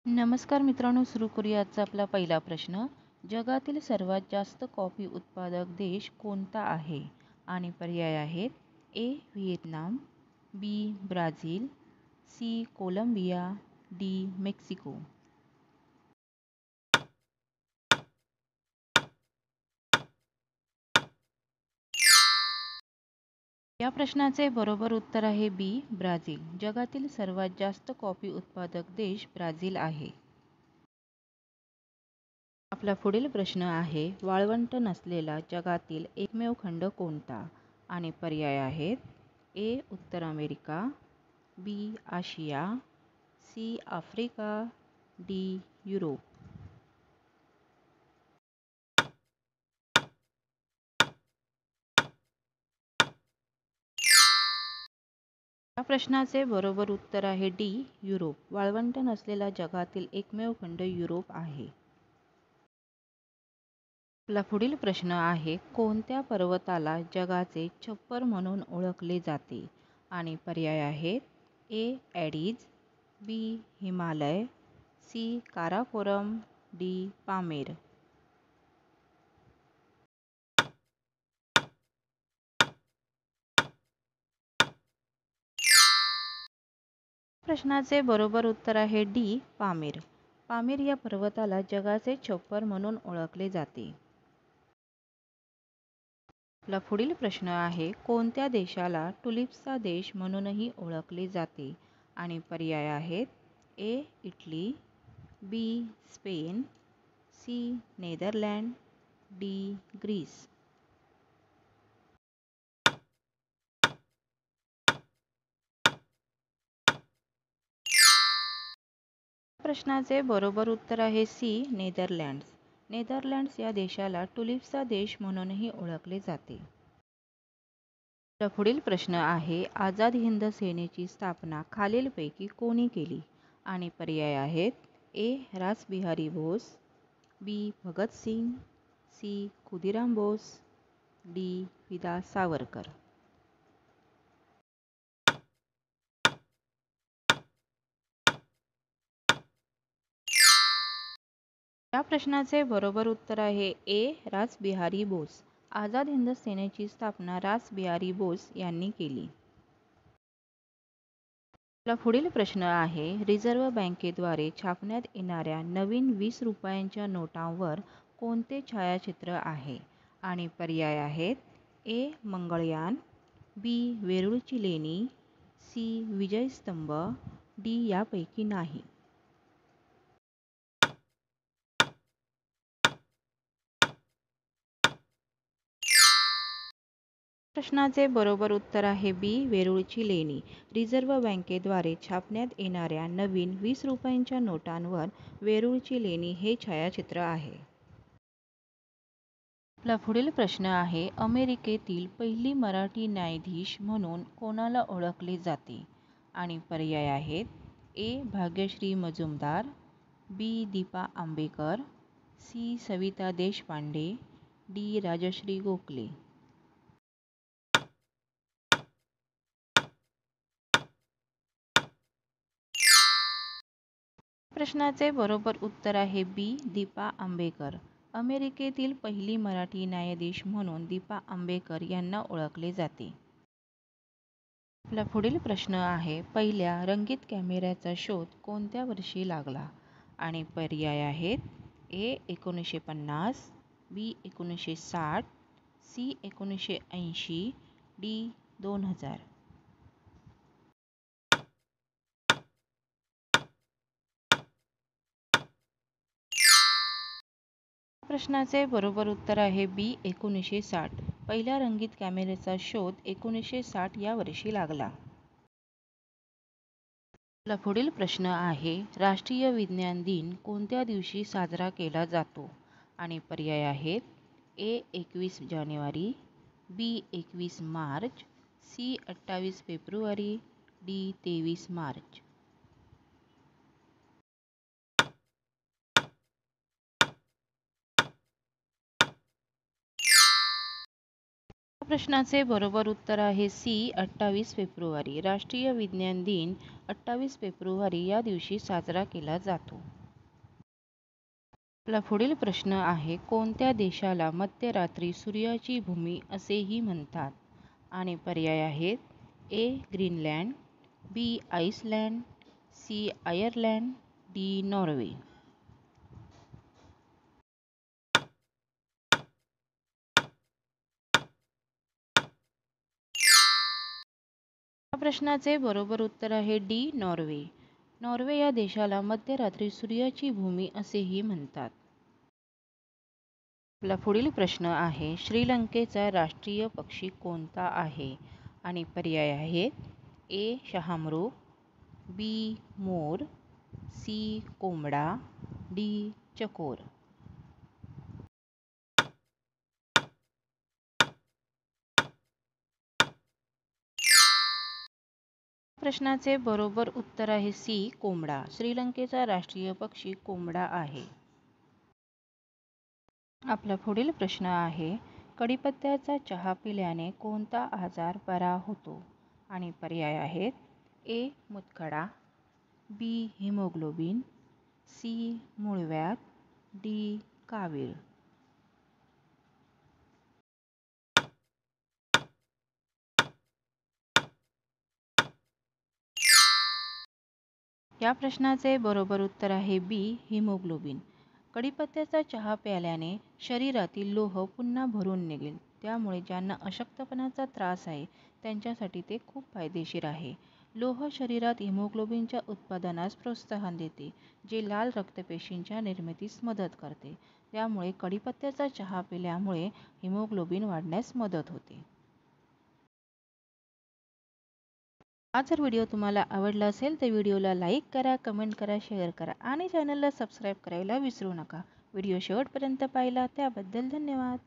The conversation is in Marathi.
नमस्कार मित्रांनो, सुरू करूया आजचा आपला पहिला प्रश्न. जगातील सर्वात जास्त कॉफी उत्पादक देश कोणता आहे? आणि पर्याय आहेत A. Vietnam, B. Brazil, C. Colombia, D. Mexico. या प्रश्नाचे बरोबर उत्तर आहे बी. ब्राझील. जगातील सर्वात जास्त कॉफी उत्पादक देश ब्राझील आहे. आपला पुढील प्रश्न आहे, वाळवंट नसलेला जगातील एकमेव खंड कोणता? आणि पर्याय आहेत ए. उत्तर अमेरिका, बी. आशिया, सी. Africa, D. युरोप. या प्रश्नाचे बरोबर उत्तर आहे डी. युरोप. वाळवंट नसलेला जगातील एकमेव खंड युरोप आहे. आपला पुढील प्रश्न आहे, कोणत्या पर्वताला जगाचे छप्पर म्हणून ओळखले जाते? आणि पर्याय आहेत ए. ॲडीज, बी. हिमालय, सी. काराकोरम, डी. पामेर. प्रश्नाचे बरोबर उत्तर आहे डी. पामेर. पामेर या पर्वताला जगाचे छप्पर म्हणून ओळखले जाते. आपला पुढील प्रश्न आहे, कोणत्या देशाला टुलिप्सचा देश म्हणूनही ओळखले जाते? आणि पर्याय आहेत A. Italy, B. Spain, C. Netherland, D. Greece. प्रश्नाचे बरोबर उत्तर आहे सी. नेदरलँड्स. नेदरलँड्स या देशाला टुलिप्सचा देश म्हणूनही ओळखले जाते. पुढील प्रश्न आहे, आझाद हिंद सेनेची स्थापना खालीलपैकी कोणी केली? आणि पर्याय आहेत ए. रासबिहारी बोस, बी. भगतसिंग, सी. खुदिराम बोस, डी. विदा सावरकर. या प्रश्नाचे बरोबर उत्तर आहे ए. रासबिहारी बोस. आझाद हिंद सेनेची स्थापना रासबिहारी बोस यांनी केली. आपला पुढील प्रश्न आहे, रिझर्व्ह बँकेद्वारे छापण्यात येणाऱ्या नवीन 20 रुपयांच्या नोटांवर कोणते छायाचित्र आहे? आणि पर्याय आहेत ए. मंगळयान, बी. वेरूळची लेणी, सी. विजयस्तंभ, डी. यापैकी नाही. प्रश्नाचे बरोबर उत्तर आहे बी. वेरूळची लेणी. रिझर्व्ह बँकेद्वारे छापण्यात येणाऱ्या नवीन 20 रुपयांच्या नोटांवर वेरूळची लेणी हे छायाचित्र आहे. आपला पुढील प्रश्न आहे, अमेरिकेतील पहिली मराठी न्यायाधीश म्हणून कोणाला ओळखले जाते? आणि पर्याय आहेत ए. भाग्यश्री मजुमदार, बी. दीपा आंबेकर, सी. सविता देशपांडे, डी. राजश्री गोखले. प्रश्नाचे बरोबर उत्तर आहे बी. दीपा आंबेकर. अमेरिकेतील पहिली मराठी न्यायाधीश म्हणून दीपा आंबेकर यांना ओळखले जाते. आपला पुढील प्रश्न आहे, पहिल्या रंगीत कॅमेऱ्याचा शोध कोणत्या वर्षी लागला? आणि पर्याय आहेत ए. 1950, बी. 1960, सी. 1980, डी. 2000. प्रश्नाचे बरोबर उत्तर आहे बी. 1960. पहिल्या रंगीत कॅमेऱ्याचा शोध 1960 या वर्षी लागला. आपला पुढील प्रश्न आहे, राष्ट्रीय विज्ञान दिन कोणत्या दिवशी साजरा केला जातो? आणि पर्याय आहेत ए. 21 जानेवारी, बी. 21 मार्च, सी. 28 फेब्रुवारी, डी. 23 मार्च. प्रश्नाचे बरोबर उत्तर आहे सी. 28 फेब्रुवारी. राष्ट्रीय विज्ञान दिन 28 फेब्रुवारी या दिवशी साजरा केला जातो. आपला पुढील प्रश्न आहे, कोणत्या देशाला मध्यरात्री सूर्याची भूमी असेही म्हणतात? आणि पर्याय आहेत A. Greenland, B. Iceland, C. Ireland, D. Norway. या प्रश्नाचे बरोबर उत्तर आहे डी. नॉर्वे. नॉर्वे या देशाला मध्यरात्री सूर्याची भूमी असेही म्हणतात. आपला पुढील प्रश्न आहे, श्रीलंकेचा राष्ट्रीय पक्षी कोणता आहे? आणि पर्याय आहेत ए. शहामृग, बी. मोर, सी. कोंबडा, डी. चकोर. प्रश्नाचे बरोबर उत्तर आहे सी. कोंबडा. श्रीलंकेचा राष्ट्रीय पक्षी कोंबडा आहे. आपला पुढील प्रश्न आहे, कढीपत्त्याचा चहा पिल्याने कोणता आजार बरा होतो? आणि पर्याय आहेत ए. मूतखडा, बी. Haemoglobin, C. मूळव्याध, डी. कावीळ. या प्रश्नाचे बरोबर उत्तर आहे बी. हिमोग्लोबिन. कढीपत्त्याचा चहा प्यायल्याने शरीरातील लोह पुन्हा भरून निघेल. त्यामुळे ज्यांना अशक्तपणाचा त्रास आहे त्यांच्यासाठी ते खूप फायदेशीर आहे. लोह शरीरात हिमोग्लोबिनच्या उत्पादनास प्रोत्साहन देते, जे लाल रक्तपेशींच्या निर्मितीस मदत करते. त्यामुळे कढीपत्त्याचा चहा पिल्यामुळे हिमोग्लोबिन वाढण्यास मदत होते. हा जर व्हिडिओ तुम्हाला आवडला असेल तर व्हिडिओला लाईक करा, कमेंट करा, शेअर करा आणि चॅनलला सबस्क्राईब करायला विसरू नका. व्हिडिओ शेवटपर्यंत पाहिला त्याबद्दल धन्यवाद.